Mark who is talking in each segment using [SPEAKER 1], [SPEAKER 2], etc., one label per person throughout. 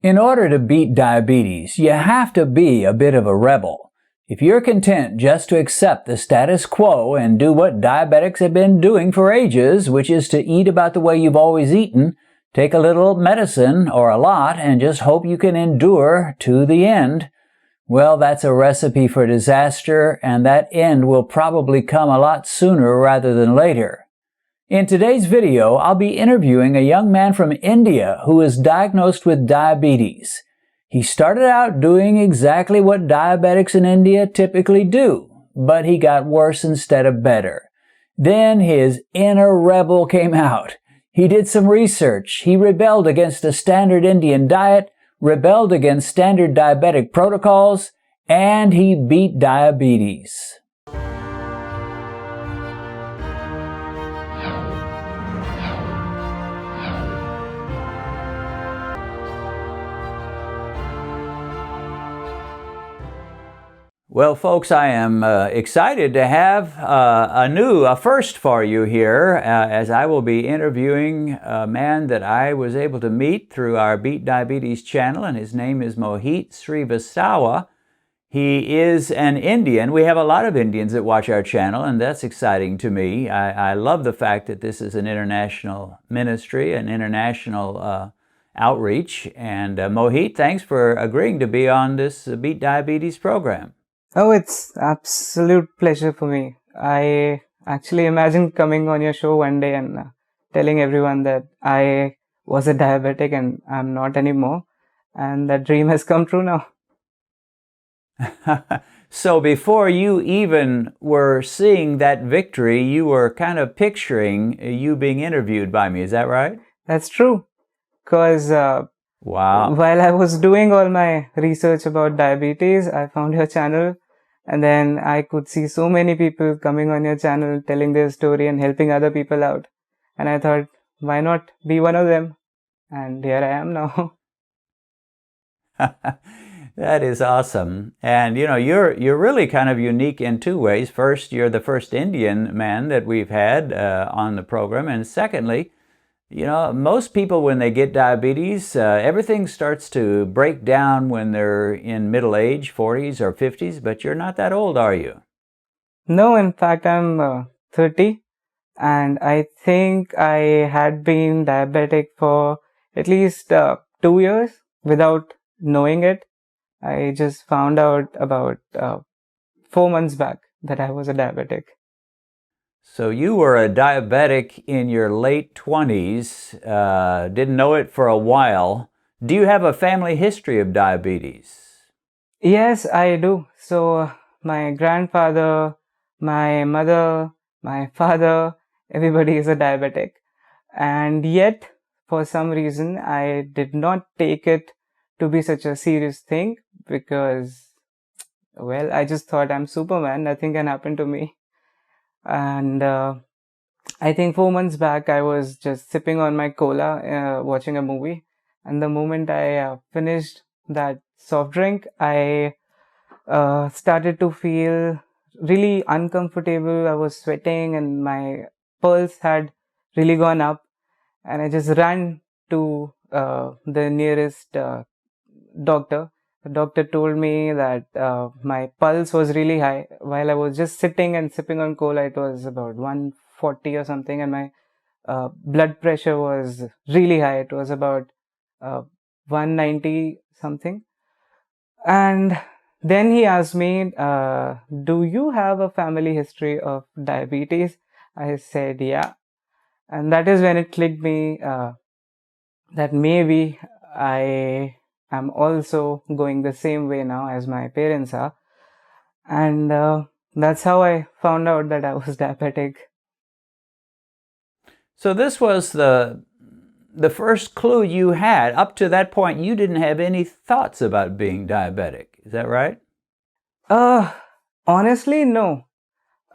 [SPEAKER 1] In order to beat diabetes, you have to be a bit of a rebel. If you're content just to accept the status quo and do what diabetics have been doing for ages, which is to eat about the way you've always eaten, take a little medicine or a lot, and just hope you can endure to the end, well, that's a recipe for disaster, and that end will probably come a lot sooner rather than later. In today's video, I'll be interviewing a young man from India who was diagnosed with diabetes. He started out doing exactly what diabetics in India typically do, but he got worse instead of better. Then his inner rebel came out. He did some research. He rebelled against a standard Indian diet, rebelled against standard diabetic protocols, and he beat diabetes. Well, folks, I am excited to have a first for you here, as I will be interviewing a man that I was able to meet through our Beat Diabetes channel, and his name is Mohit Srivastawa. He is an Indian. We have a lot of Indians that watch our channel, and that's exciting to me. I love the fact that this is an international ministry, an international outreach. And Mohit, thanks for agreeing to be on this Beat Diabetes program.
[SPEAKER 2] Oh, it's absolute pleasure for me. I actually imagined coming on your show one day and telling everyone that I was a diabetic and I'm not anymore. And that dream has come true now.
[SPEAKER 1] So before you even were seeing that victory, you were kind of picturing you being interviewed by me. Is that right?
[SPEAKER 2] That's true. Because
[SPEAKER 1] wow.
[SPEAKER 2] While I was doing all my research about diabetes, I found your channel, and then I could see so many people coming on your channel telling their story and helping other people out. And I thought, why not be one of them? And here I am now.
[SPEAKER 1] That is awesome. And you know, you're really kind of unique in two ways. First, you're the first Indian man that we've had on the program, and secondly, you know, most people, when they get diabetes, everything starts to break down when they're in middle age, 40s or 50s, but you're not that old, are you?
[SPEAKER 2] No, in fact, I'm 30, and I think I had been diabetic for at least 2 years without knowing it. I just found out about 4 months back that I was a diabetic.
[SPEAKER 1] So you were a diabetic in your late 20s, didn't know it for a while. Do you have a family history of diabetes?
[SPEAKER 2] Yes, I do. So my grandfather, my mother, my father, everybody is a diabetic. And yet, for some reason, I did not take it to be such a serious thing because, well, I just thought I'm Superman, nothing can happen to me. And I think 4 months back, I was just sipping on my cola, watching a movie. And the moment I finished that soft drink, I started to feel really uncomfortable. I was sweating and my pulse had really gone up. And I just ran to the nearest doctor. The doctor told me that my pulse was really high. While I was just sitting and sipping on cola, it was about 140 or something, and my blood pressure was really high. It was about 190 something. And then he asked me, do you have a family history of diabetes? I said, yeah. And that is when it clicked me that maybe I'm also going the same way now as my parents are. And that's how I found out that I was diabetic.
[SPEAKER 1] So this was the first clue you had. Up to that point, you didn't have any thoughts about being diabetic. Is that right?
[SPEAKER 2] Honestly, no.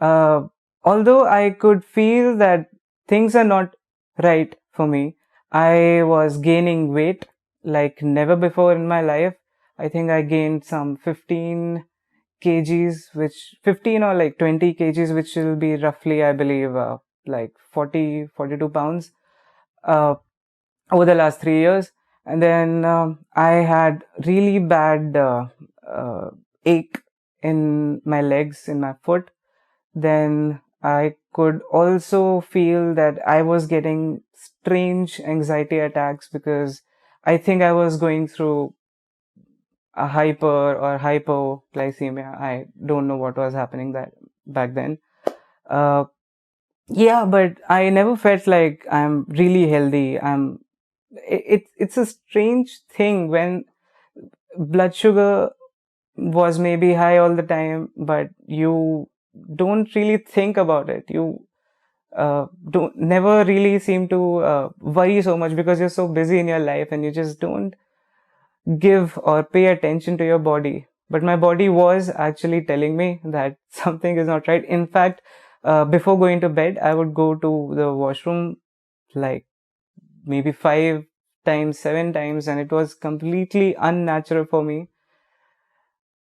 [SPEAKER 2] Although I could feel that things are not right for me, I was gaining weight like never before in my life. I think I gained some 15 kgs, which 15 or like 20 kgs, which will be roughly, I believe, like 42 pounds over the last 3 years. And then I had really bad ache in my legs, in my foot. Then I could also feel that I was getting strange anxiety attacks because I think I was going through a hyper or hypoglycemia. I don't know what was happening that back then. Uh, yeah, but I never felt like I'm really healthy. It's a strange thing when blood sugar was maybe high all the time, but you don't really think about it. You don't never really seem to worry so much because you're so busy in your life and you just don't give or pay attention to your body. But my body was actually telling me that something is not right. In fact, before going to bed, I would go to the washroom like maybe 5 times, 7 times, and it was completely unnatural for me.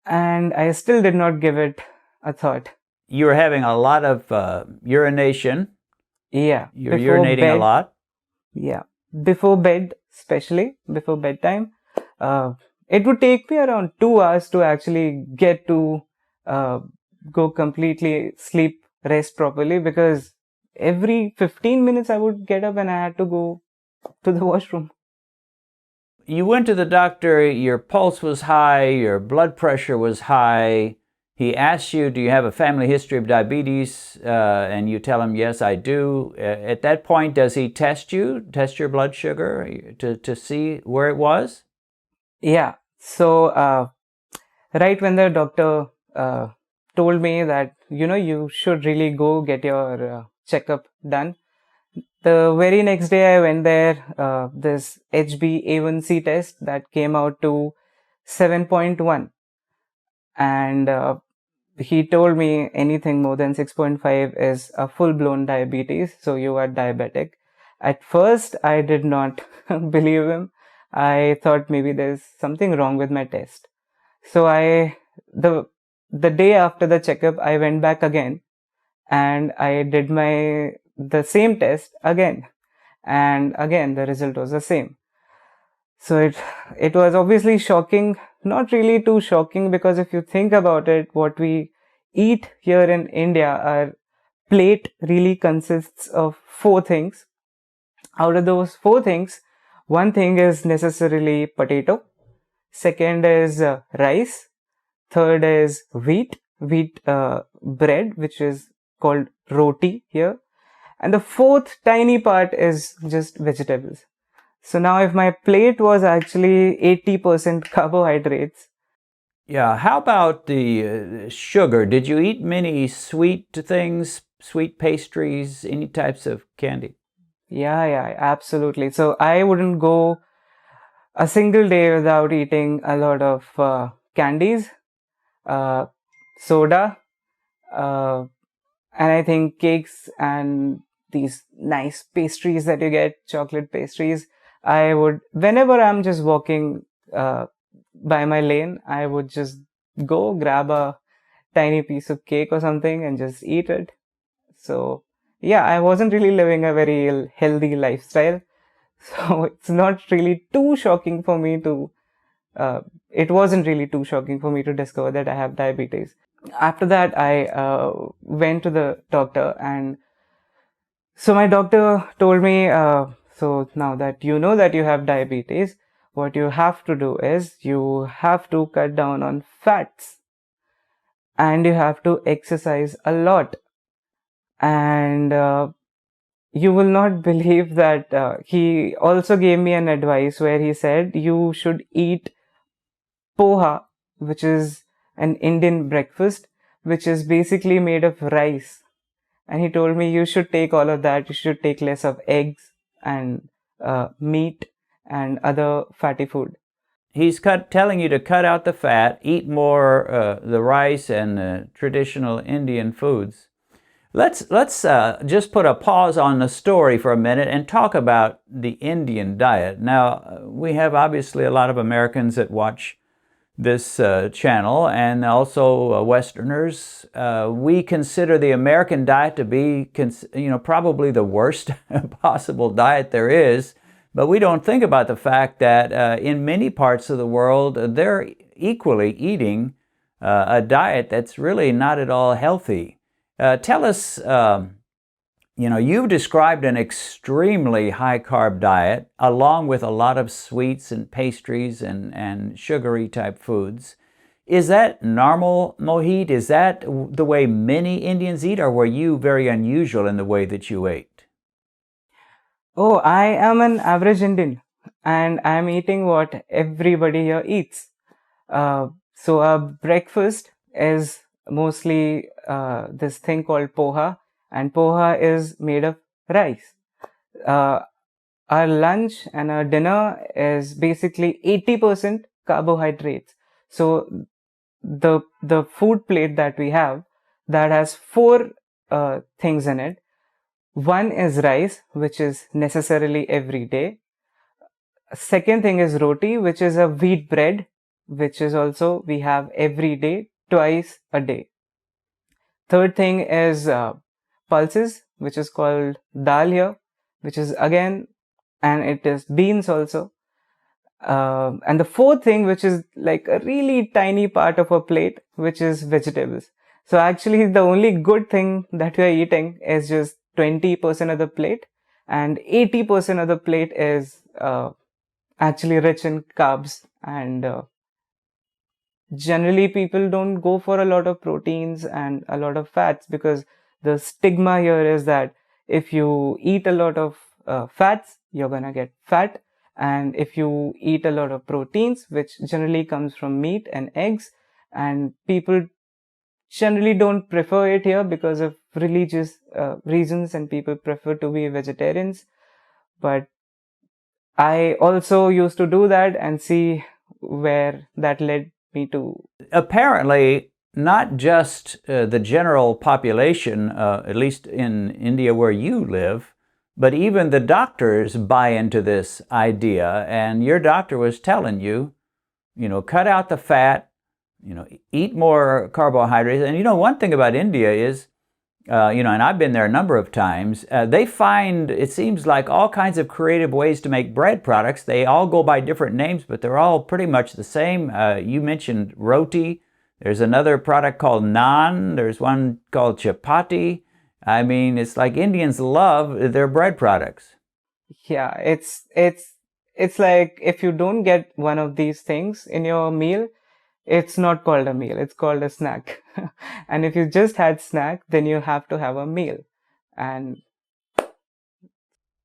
[SPEAKER 2] And I still did not give it a thought.
[SPEAKER 1] You were having a lot of urination.
[SPEAKER 2] Yeah.
[SPEAKER 1] You're urinating a lot.
[SPEAKER 2] Yeah. Before bed, especially before bedtime, it would take me around 2 hours to actually get to go completely sleep, rest properly, because every 15 minutes I would get up and I had to go to the washroom.
[SPEAKER 1] You went to the doctor, your pulse was high, your blood pressure was high. He asks you, do you have a family history of diabetes? And you tell him, yes, I do. At that point, does he test your blood sugar to see where it was?
[SPEAKER 2] Yeah. So, right when the doctor told me that, you should really go get your checkup done, the very next day I went there, this HbA1c test that came out to 7.1. And he told me anything more than 6.5 is a full-blown diabetes, so you are diabetic. At first, I did not believe him. I thought maybe there's something wrong with my test. So the day after the checkup, I went back again and I did the same test again. And again, the result was the same. So it was obviously shocking, not really too shocking, because if you think about it, what we eat here in India, our plate really consists of 4 things. Out of those 4 things, one thing is necessarily potato, second is rice, third is wheat bread, which is called roti here, and the fourth tiny part is just vegetables. So now if my plate was actually 80% carbohydrates.
[SPEAKER 1] Yeah, how about the sugar? Did you eat many sweet things, sweet pastries, any types of candy?
[SPEAKER 2] Yeah, absolutely. So I wouldn't go a single day without eating a lot of candies, uh, soda, uh, and I think cakes and these nice pastries that you get, chocolate pastries. I would, whenever I'm just walking by my lane, I would just go grab a tiny piece of cake or something and just eat it. So yeah, I wasn't really living a very healthy lifestyle. So it's not really too shocking for me to, it wasn't really too shocking for me to discover that I have diabetes. After that, I went to the doctor, and so my doctor told me, so now that you know that you have diabetes, what you have to do is you have to cut down on fats and you have to exercise a lot. And you will not believe that he also gave me an advice where he said you should eat poha, which is an Indian breakfast, which is basically made of rice. And he told me you should take all of that. You should take less of eggs and meat and other fatty food.
[SPEAKER 1] He's telling you to cut out the fat, eat more the rice and the traditional Indian foods. Let's just put a pause on the story for a minute and talk about the Indian diet. Now, we have obviously a lot of Americans that watch this channel, and also Westerners. We consider the American diet to be, probably the worst possible diet there is, But we don't think about the fact that in many parts of the world, they're equally eating a diet that's really not at all healthy. Tell us, you've described an extremely high carb diet along with a lot of sweets and pastries and sugary type foods. Is that normal, Mohit? Is that the way many Indians eat, or were you very unusual in the way that you ate?
[SPEAKER 2] Oh, I am an average Indian and I'm eating what everybody here eats. So our breakfast is mostly this thing called poha, and poha is made of rice. Uh, our lunch and our dinner is basically 80% carbohydrates. So the food plate that we have, that has four things in it. One is rice, which is necessarily every day. Second thing is roti, which is a wheat bread, which is also we have every day, twice a day. Third thing is pulses, which is called dal here, which is again, and it is beans also. And the fourth thing, which is like a really tiny part of a plate, which is vegetables. So actually, the only good thing that we are eating is just 20% of the plate, and 80% of the plate is actually rich in carbs. And generally, people don't go for a lot of proteins and a lot of fats, because the stigma here is that if you eat a lot of fats, you're gonna get fat. And if you eat a lot of proteins, which generally comes from meat and eggs, and people generally don't prefer it here because of religious reasons, and people prefer to be vegetarians. But I also used to do that and see where that led me to.
[SPEAKER 1] Apparently, not just the general population, at least in India where you live, but even the doctors buy into this idea. And your doctor was telling you, cut out the fat, eat more carbohydrates. And one thing about India is, and I've been there a number of times, they find, it seems like, all kinds of creative ways to make bread products. They all go by different names, but they're all pretty much the same. You mentioned roti. There's another product called naan. There's one called chapati. I mean, it's like Indians love their bread products.
[SPEAKER 2] Yeah, it's like if you don't get one of these things in your meal, it's not called a meal, it's called a snack. And if you just had snack, then you have to have a meal. And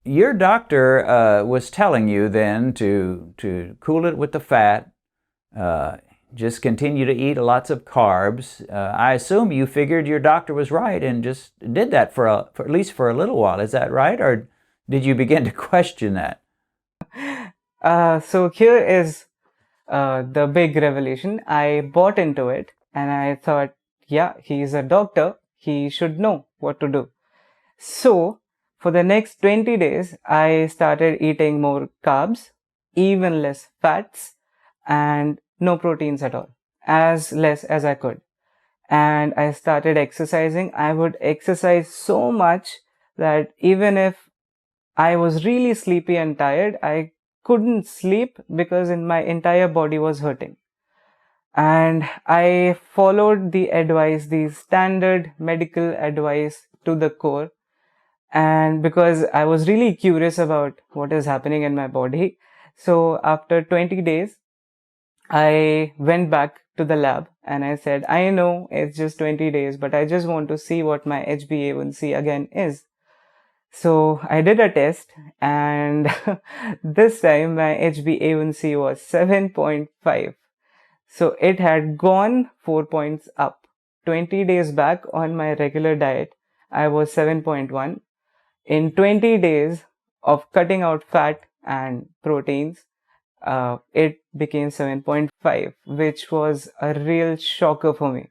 [SPEAKER 1] your doctor was telling you then to cool it with the fat, just continue to eat lots of carbs. I assume you figured your doctor was right and just did that for at least for a little while. Is that right? Or did you begin to question that?
[SPEAKER 2] so here is the big revelation. I bought into it and I thought, yeah, he's a doctor, he should know what to do. So for the next 20 days, I started eating more carbs, even less fats, and no proteins at all, as less as I could. And I started exercising. I would exercise so much that even if I was really sleepy and tired, I couldn't sleep because my entire body was hurting. And I followed the advice, the standard medical advice to the core. And because I was really curious about what is happening in my body. So after 20 days, I went back to the lab and I said, I know it's just 20 days, but I just want to see what my HbA1c again is. So I did a test, and this time my HbA1c was 7.5. So it had gone 4 points up. 20 days back on my regular diet, I was 7.1. In 20 days of cutting out fat and proteins, it became 7.5, which was a real shocker for me.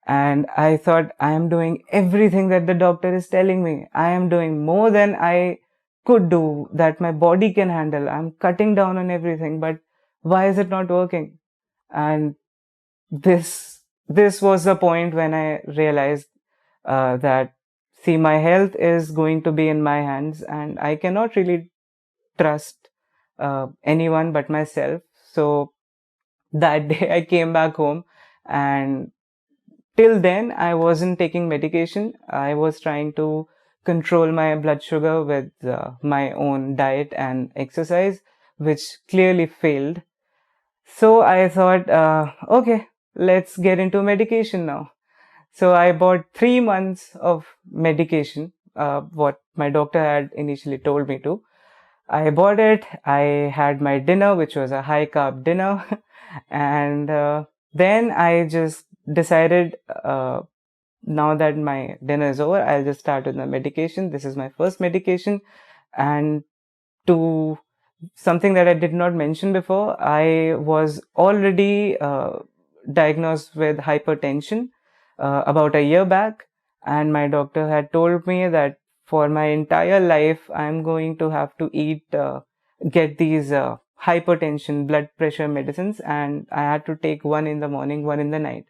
[SPEAKER 2] And I thought, I am doing everything that the doctor is telling me. I am doing more than I could do, that my body can handle. I'm cutting down on everything, but why is it not working? And this was the point when I realized that, see, my health is going to be in my hands, and I cannot really trust anyone but myself. So that day I came back home, and till then I wasn't taking medication. I was trying to control my blood sugar with my own diet and exercise, which clearly failed. So I thought, okay, let's get into medication now. So I bought 3 months of medication, what my doctor had initially told me to. I bought it. I had my dinner, which was a high carb dinner. And then I just decided, now that my dinner is over, I'll just start with my medication. This is my first medication. And to something that I did not mention before, I was already diagnosed with hypertension about a year back, and my doctor had told me that for my entire life I'm going to have to get these hypertension blood pressure medicines, and I had to take one in the morning, one in the night.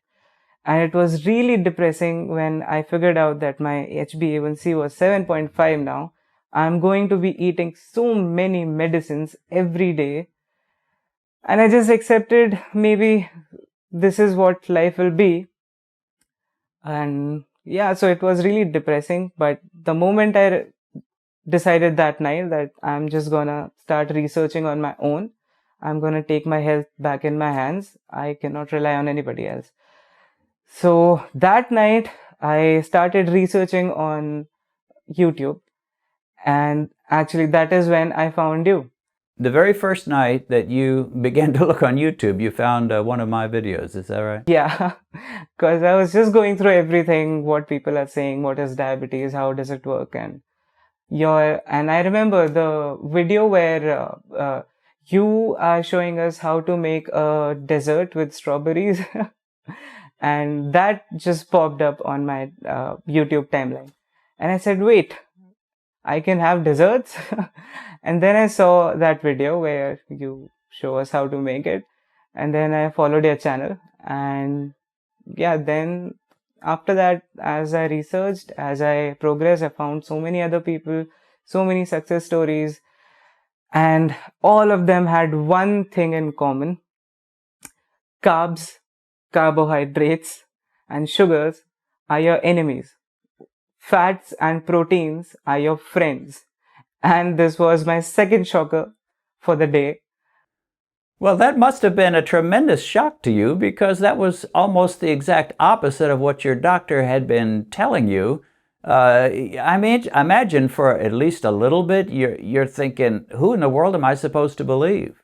[SPEAKER 2] And it was really depressing when I figured out that my HbA1c was 7.5 now. I'm going to be eating so many medicines every day. And I just accepted maybe this is what life will be. And yeah, so it was really depressing. But the moment I decided that night that I'm just gonna start researching on my own, I'm gonna take my health back in my hands. I cannot rely on anybody else. So that night I started researching on YouTube, and actually that is when I found you.
[SPEAKER 1] The very first night that you began to look on YouTube, you found one of my videos. Is that right?
[SPEAKER 2] Yeah, because I was just going through everything, what people are saying, what is diabetes, how does it work, and I remember the video where you are showing us how to make a dessert with strawberries. And that just popped up on my YouTube timeline. And I said, wait, I can have desserts? And then I saw that video where you show us how to make it. And then I followed your channel. And yeah, then after that, as I researched, as I progressed, I found so many other people, so many success stories. And all of them had one thing in common: carbs, carbohydrates, and sugars are your enemies. Fats and proteins are your friends. And this was my second shocker for the day.
[SPEAKER 1] Well, that must have been a tremendous shock to you, because that was almost the exact opposite of what your doctor had been telling you. I mean, imagine for at least a little bit, you're thinking, who in the world am I supposed to believe?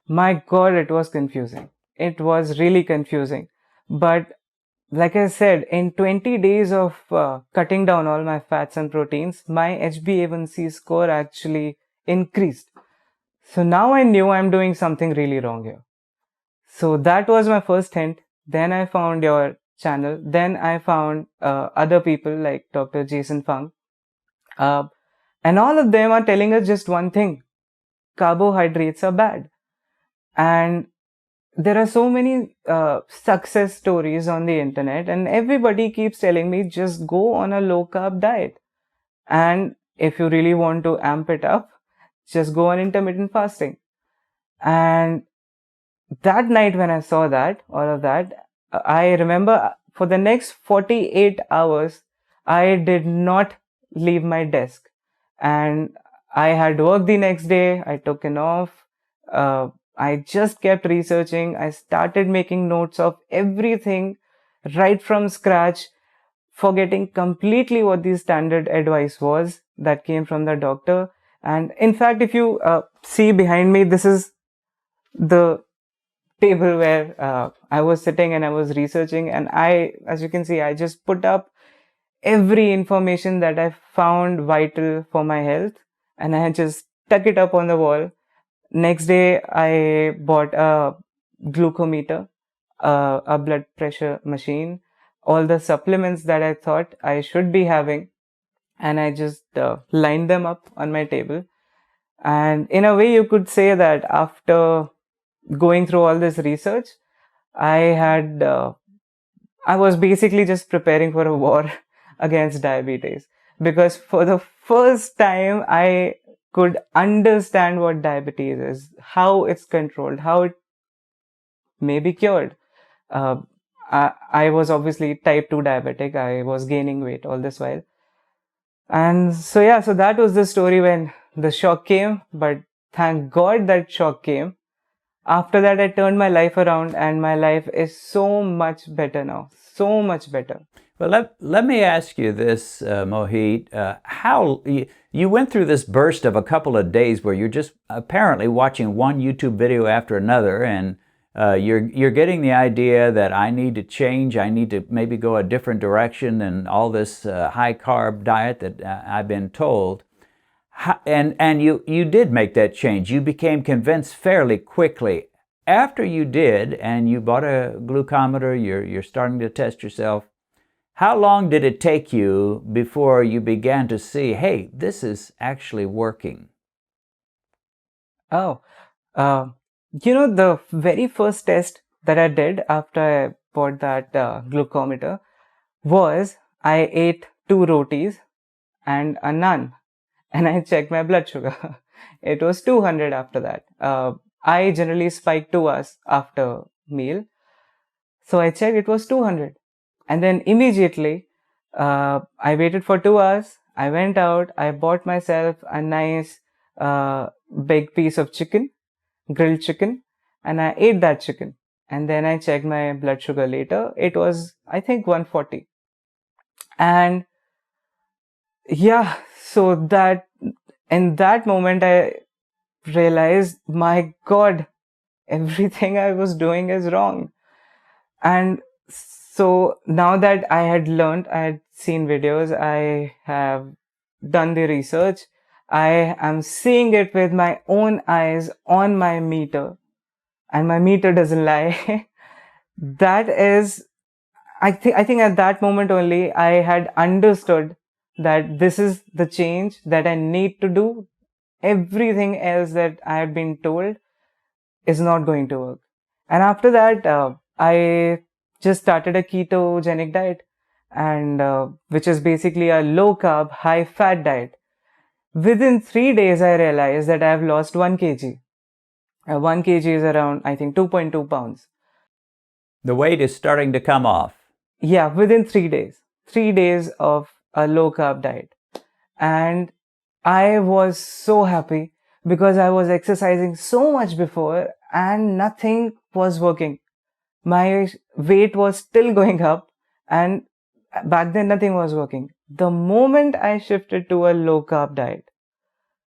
[SPEAKER 2] My God, it was confusing. It was really confusing. But like I said, in 20 days of cutting down all my fats and proteins, my HbA1c score actually increased. So now I knew I'm doing something really wrong here. So that was my first hint. Then I found your channel. Then I found other people like Dr. Jason Fung. And all of them are telling us just one thing: carbohydrates are bad. And there are so many success stories on the internet, and everybody keeps telling me just go on a low carb diet. And if you really want to amp it up, just go on intermittent fasting. And that night when I saw that, all of that, I remember for the next 48 hours, I did not leave my desk. And I had work the next day. I took an off. I just kept researching. I started making notes of everything right from scratch, forgetting completely what the standard advice was that came from the doctor. And in fact, if you see behind me, this is the table where I was sitting and I was researching. And as you can see, I just put up every information that I found vital for my health, and I just stuck it up on the wall. Next day, I bought a glucometer, a blood pressure machine, all the supplements that I thought I should be having, and I just lined them up on my table. And in a way, you could say that after going through all this research, I was basically just preparing for a war against diabetes, because for the first time I could understand what diabetes is, how it's controlled, how it may be cured. Uh, I was obviously type 2 diabetic. I was gaining weight all this while. And so, yeah, so that was the story when the shock came. But thank God that shock came. After that, I turned my life around and my life is so much better now. So much better.
[SPEAKER 1] Well, let me ask you this, Mohit. How you went through this burst of a couple of days where you're just apparently watching one YouTube video after another, and you're getting the idea that I need to change. I need to maybe go a different direction than all this high carb diet that I've been told. And you did make that change. You became convinced fairly quickly. After you did, and you bought a glucometer, you're starting to test yourself. How long did it take you before you began to see, hey, this is actually working?
[SPEAKER 2] Oh, the very first test that I did after I bought that glucometer was I ate 2 rotis and a naan, and I checked my blood sugar. It was 200 after that. I generally spike 2 hours after meal. So I checked, it was 200. And then immediately, I waited for 2 hours. I went out, I bought myself a nice big piece of chicken, grilled chicken, and I ate that chicken. And then I checked my blood sugar later. It was, I think, 140. And yeah, so that in that moment, I realized, my God, everything I was doing is wrong. And so now that I had learned, I had seen videos, I have done the research, I am seeing it with my own eyes on my meter, and my meter doesn't lie. That is, I think at that moment only I had understood that this is the change that I need to do. Everything else that I had been told is not going to work. And after that, I just started a ketogenic diet, and which is basically a low carb, high fat diet. Within 3 days, I realized that I've lost 1 kg. 1 kg is around, I think, 2.2 pounds.
[SPEAKER 1] The weight is starting to come off.
[SPEAKER 2] Yeah, within 3 days. 3 days of a low carb diet. And I was so happy because I was exercising so much before and nothing was working. My weight was still going up, and back then nothing was working. The moment I shifted to a low carb diet,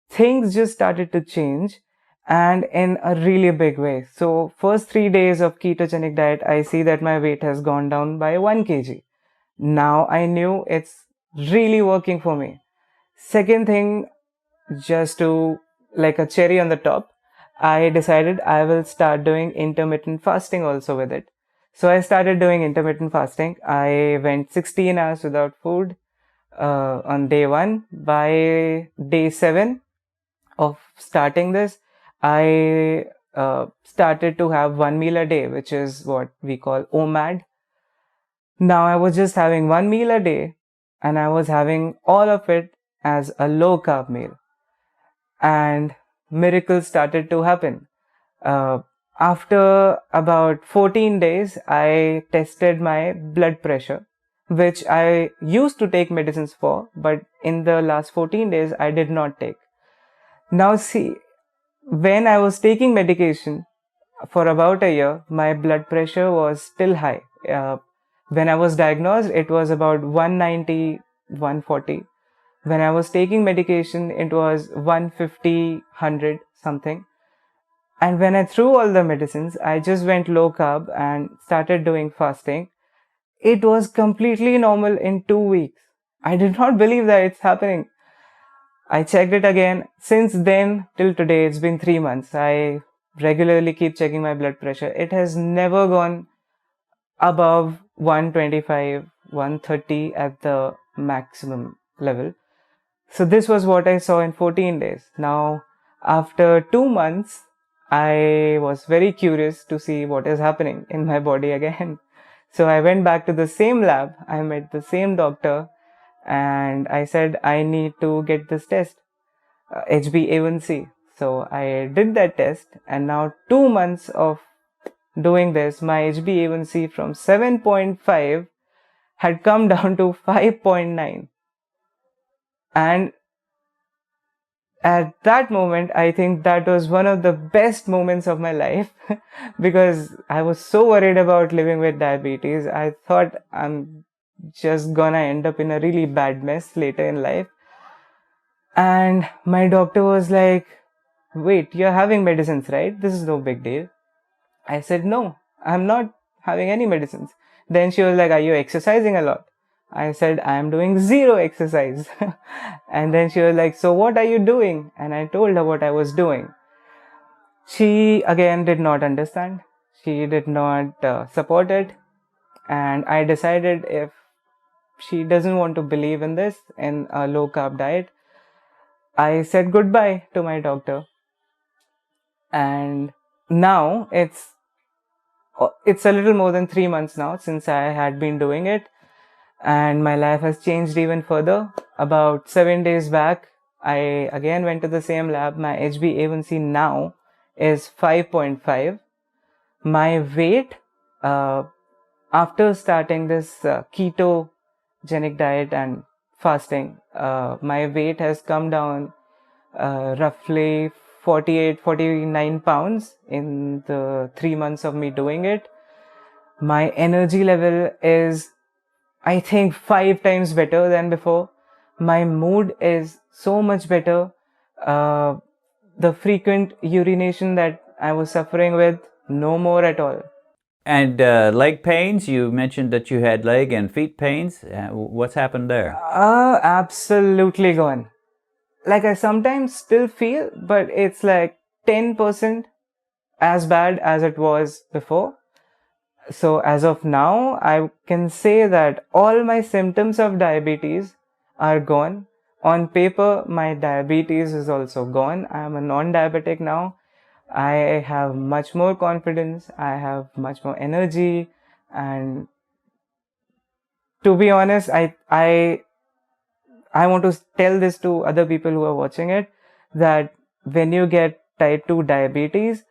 [SPEAKER 2] things just started to change, and in a really big way. So first 3 days of ketogenic diet, I see that my weight has gone down by 1 kg. Now I knew it's really working for me. Second thing, just to like a cherry on the top, I decided I will start doing intermittent fasting also with it. So I started doing intermittent fasting. I went 16 hours without food on day 1. By day 7 of starting this, I started to have 1 meal a day, which is what we call OMAD. Now I was just having 1 meal a day, and I was having all of it as a low carb meal. And miracles started to happen. After about 14 days, I tested my blood pressure, which I used to take medicines for, but in the last 14 days, I did not take. Now see, when I was taking medication for about a year, my blood pressure was still high. When I was diagnosed, it was about 190, 140. When I was taking medication, it was 150, 100 something. And when I threw all the medicines, I just went low carb and started doing fasting. It was completely normal in 2 weeks. I did not believe that it's happening. I checked it again. Since then till today, it's been 3 months. I regularly keep checking my blood pressure. It has never gone above 125, 130 at the maximum level. So this was what I saw in 14 days. Now, after 2 months, I was very curious to see what is happening in my body again. So I went back to the same lab. I met the same doctor, and I said, I need to get this test. HbA1c. So I did that test, and now 2 months of doing this, my HbA1c from 7.5 had come down to 5.9. And at that moment, I think that was one of the best moments of my life because I was so worried about living with diabetes. I thought I'm just gonna end up in a really bad mess later in life. And my doctor was like, wait, you're having medicines, right? This is no big deal. I said, no, I'm not having any medicines. Then she was like, are you exercising a lot? I said, I am doing zero exercise. And then she was like, so what are you doing? And I told her what I was doing. She again did not understand. She did not support it. And I decided if she doesn't want to believe in this, in a low carb diet, I said goodbye to my doctor. And now it's a little more than 3 months now since I had been doing it, and my life has changed even further. About 7 days back, I again went to the same lab. My HbA1c now is 5.5. My weight, after starting this ketogenic diet and fasting, my weight has come down roughly 49 pounds in the 3 months of me doing it. My energy level is, I think, 5 times better than before. My mood is so much better. The frequent urination that I was suffering with, no more at all.
[SPEAKER 1] And leg pains, you mentioned that you had leg and feet pains. What's happened there?
[SPEAKER 2] Absolutely gone. Like, I sometimes still feel, but it's like 10% as bad as it was before. So as of now, I can say that all my symptoms of diabetes are gone. On paper, my diabetes is also gone. I am a non-diabetic now. I have much more confidence. I have much more energy. And to be honest, I want to tell this to other people who are watching it, that when you get type 2 diabetes,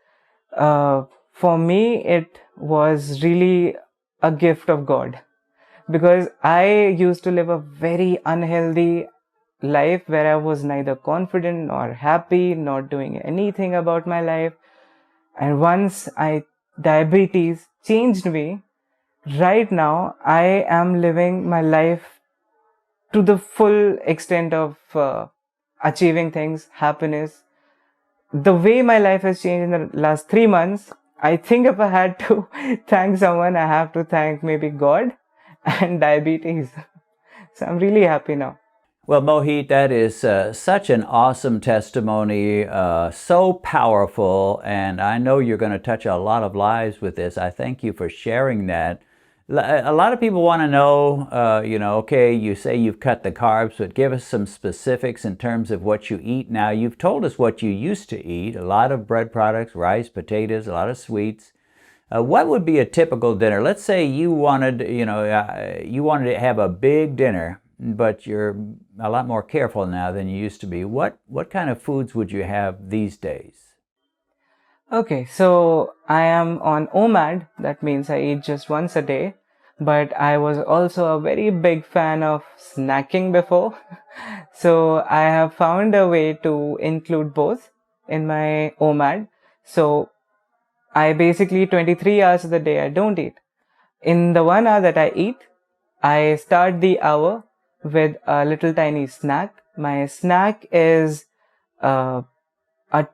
[SPEAKER 2] for me, it was really a gift of God, because I used to live a very unhealthy life where I was neither confident nor happy, not doing anything about my life. And once diabetes changed me, right now I am living my life to the full extent of achieving things, happiness. The way my life has changed in the last 3 months, I think if I had to thank someone, I have to thank maybe God and diabetes. So I'm really happy now.
[SPEAKER 1] Well, Mohit, that is such an awesome testimony, so powerful, and I know you're going to touch a lot of lives with this. I thank you for sharing that. A lot of people want to know, okay, you say you've cut the carbs, but give us some specifics in terms of what you eat now. You've told us what you used to eat, a lot of bread products, rice, potatoes, a lot of sweets. What would be a typical dinner? Let's say you wanted to have a big dinner, but you're a lot more careful now than you used to be. What kind of foods would you have these days?
[SPEAKER 2] Okay, so I am on OMAD. That means I eat just once a day. But I was also a very big fan of snacking before. So I have found a way to include both in my OMAD. So I basically 23 hours of the day I don't eat. In the 1 hour that I eat, I start the hour with a little tiny snack. My snack is a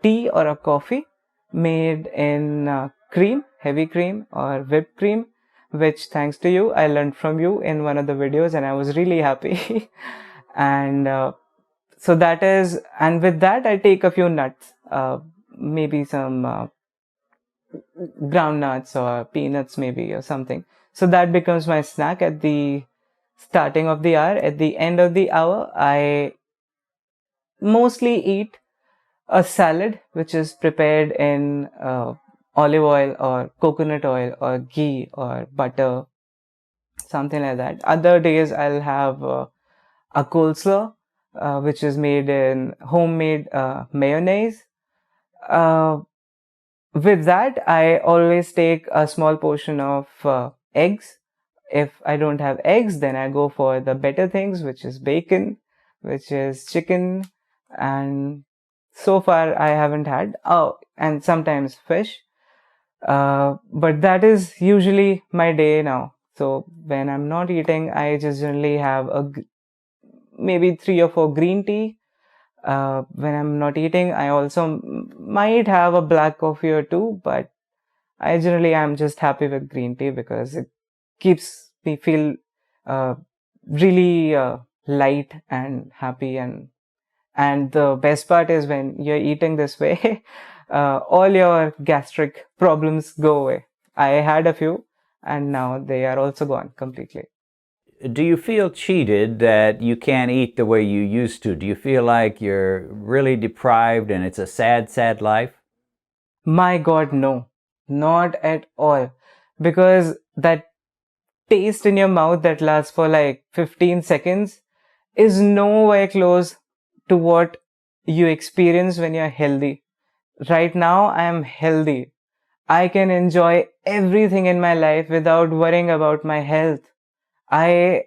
[SPEAKER 2] tea or a coffee made in cream, heavy cream or whipped cream, which, thanks to you, I learned from you in one of the videos, and I was really happy. And so that is, and with that I take a few nuts, maybe some ground nuts or peanuts maybe, or something. So that becomes my snack at the starting of the hour. At the end of the hour, I mostly eat a salad which is prepared in olive oil or coconut oil or ghee or butter, something like that. Other days I'll have a coleslaw, which is made in homemade mayonnaise. Uh, with that, I always take a small portion of eggs. If I don't have eggs, then I go for the better things, which is bacon, which is chicken, and so far I haven't had. Oh, and sometimes fish. But that is usually my day now. So when I'm not eating, I just generally have maybe 3 or 4 green tea. When I'm not eating, I also might have a black coffee or two, but I generally am just happy with green tea because it keeps me feel uh, really light and happy. And the best part is when you're eating this way, all your gastric problems go away. I had a few, and now they are also gone completely.
[SPEAKER 1] Do you feel cheated that you can't eat the way you used to? Do you feel like you're really deprived and it's a sad, sad life?
[SPEAKER 2] My God, no, not at all. Because that taste in your mouth that lasts for like 15 seconds is nowhere close to what you experience when you're healthy. Right now, I am healthy. I can enjoy everything in my life without worrying about my health. I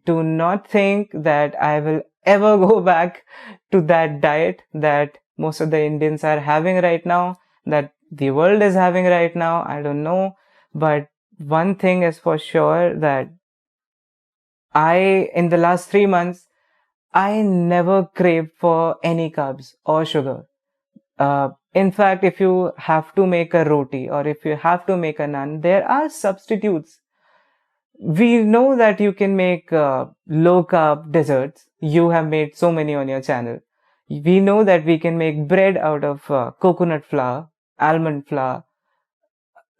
[SPEAKER 2] do not think that I will ever go back to that diet that most of the Indians are having right now, that the world is having right now. I don't know. But one thing is for sure that in the last 3 months, I never craved for any carbs or sugar. In fact, if you have to make a roti or if you have to make a naan, there are substitutes. We know that you can make low carb desserts. You have made so many on your channel. We know that we can make bread out of coconut flour, almond flour.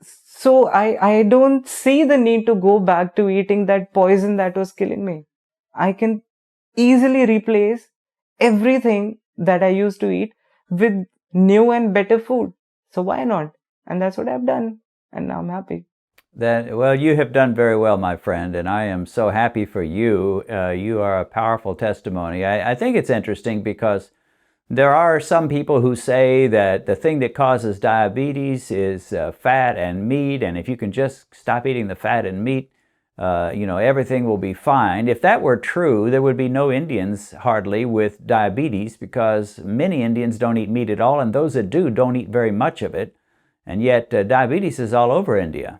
[SPEAKER 2] So I don't see the need to go back to eating that poison that was killing me. I can easily replace everything that I used to eat with new and better food. So why not? And that's what I've done. And now I'm happy.
[SPEAKER 1] Well, you have done very well, my friend, and I am so happy for you. You are a powerful testimony. I think it's interesting because there are some people who say that the thing that causes diabetes is fat and meat, and if you can just stop eating the fat and meat, everything will be fine. If that were true, there would be no Indians hardly with diabetes because many Indians don't eat meat at all, and those that do don't eat very much of it, and yet diabetes is all over India.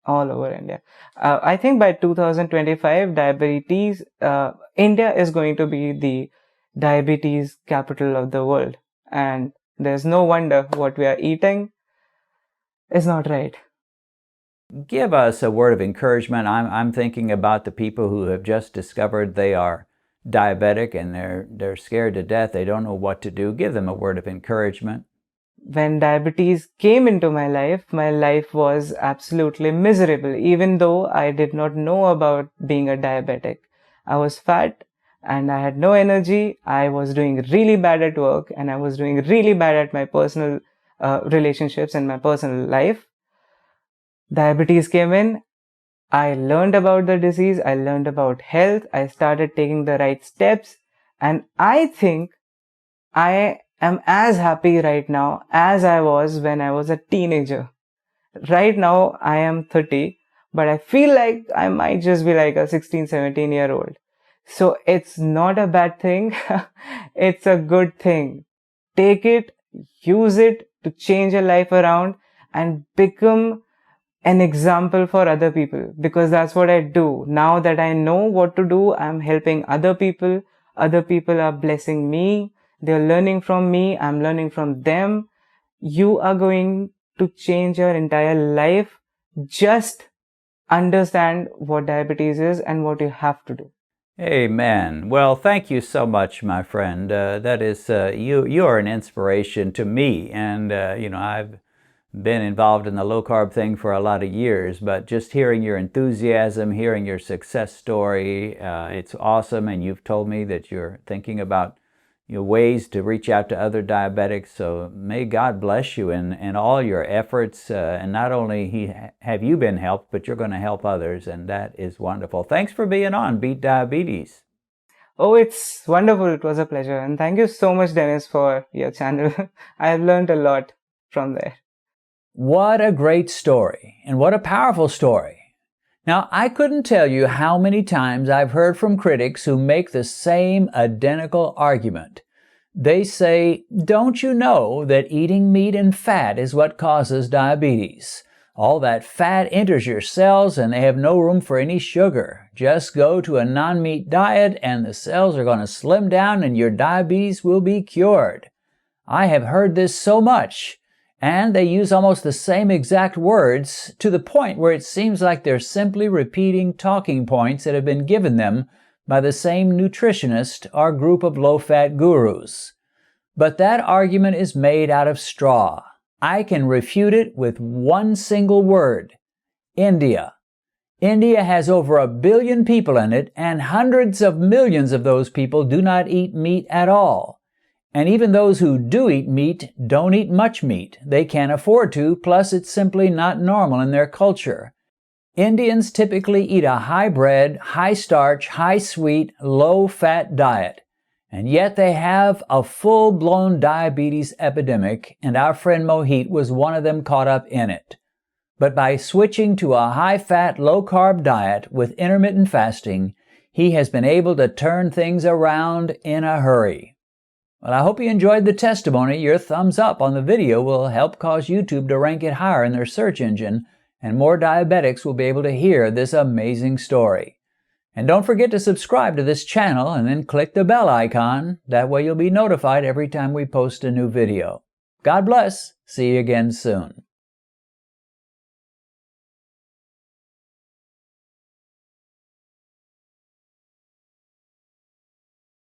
[SPEAKER 2] All over India. I think by 2025, India is going to be the diabetes capital of the world. And there's no wonder what we are eating is not right.
[SPEAKER 1] Give us a word of encouragement. I'm thinking about the people who have just discovered they are diabetic and they're scared to death. They don't know what to do. Give them a word of encouragement.
[SPEAKER 2] When diabetes came into my life was absolutely miserable, even though I did not know about being a diabetic. I was fat and I had no energy. I was doing really bad at work and I was doing really bad at my personal relationships and my personal life. Diabetes came in. I learned about the disease. I learned about health. I started taking the right steps. And I think I am as happy right now as I was when I was a teenager. Right now, I am 30, but I feel like I might just be like a 16, 17-year-old. So it's not a bad thing. It's a good thing. Take it, use it to change your life around and become an example for other people, because that's what I do. Now that I know what to do, I'm helping other people. Other people are blessing me. They're learning from me. I'm learning from them. You are going to change your entire life. Just understand what diabetes is and what you have to do.
[SPEAKER 1] Amen. Well, thank you so much, my friend. That is, you are an inspiration to me. And, I've been involved in the low carb thing for a lot of years, but just hearing your enthusiasm, hearing your success story, it's awesome. And you've told me that you're thinking about ways to reach out to other diabetics. So may God bless you in all your efforts. And not only have you been helped, but you're going to help others. And that is wonderful. Thanks for being on Beat Diabetes.
[SPEAKER 2] Oh, it's wonderful. It was a pleasure. And thank you so much, Dennis, for your channel. I have learned a lot from there.
[SPEAKER 1] What a great story, and what a powerful story. Now, I couldn't tell you how many times I've heard from critics who make the same identical argument. They say, don't you know that eating meat and fat is what causes diabetes? All that fat enters your cells and they have no room for any sugar. Just go to a non-meat diet and the cells are going to slim down and your diabetes will be cured. I have heard this so much, and they use almost the same exact words to the point where it seems like they're simply repeating talking points that have been given them by the same nutritionist or group of low-fat gurus. But that argument is made out of straw. I can refute it with one single word: India. India has over 1 billion people in it, and hundreds of millions of those people do not eat meat at all. And even those who do eat meat don't eat much meat. They can't afford to, plus it's simply not normal in their culture. Indians typically eat a high-bred, high-starch, high-sweet, low-fat diet. And yet they have a full-blown diabetes epidemic, and our friend Mohit was one of them caught up in it. But by switching to a high-fat, low-carb diet with intermittent fasting, he has been able to turn things around in a hurry. Well, I hope you enjoyed the testimony. Your thumbs up on the video will help cause YouTube to rank it higher in their search engine, and more diabetics will be able to hear this amazing story. And don't forget to subscribe to this channel and then click the bell icon. That way you'll be notified every time we post a new video. God bless. See you again soon.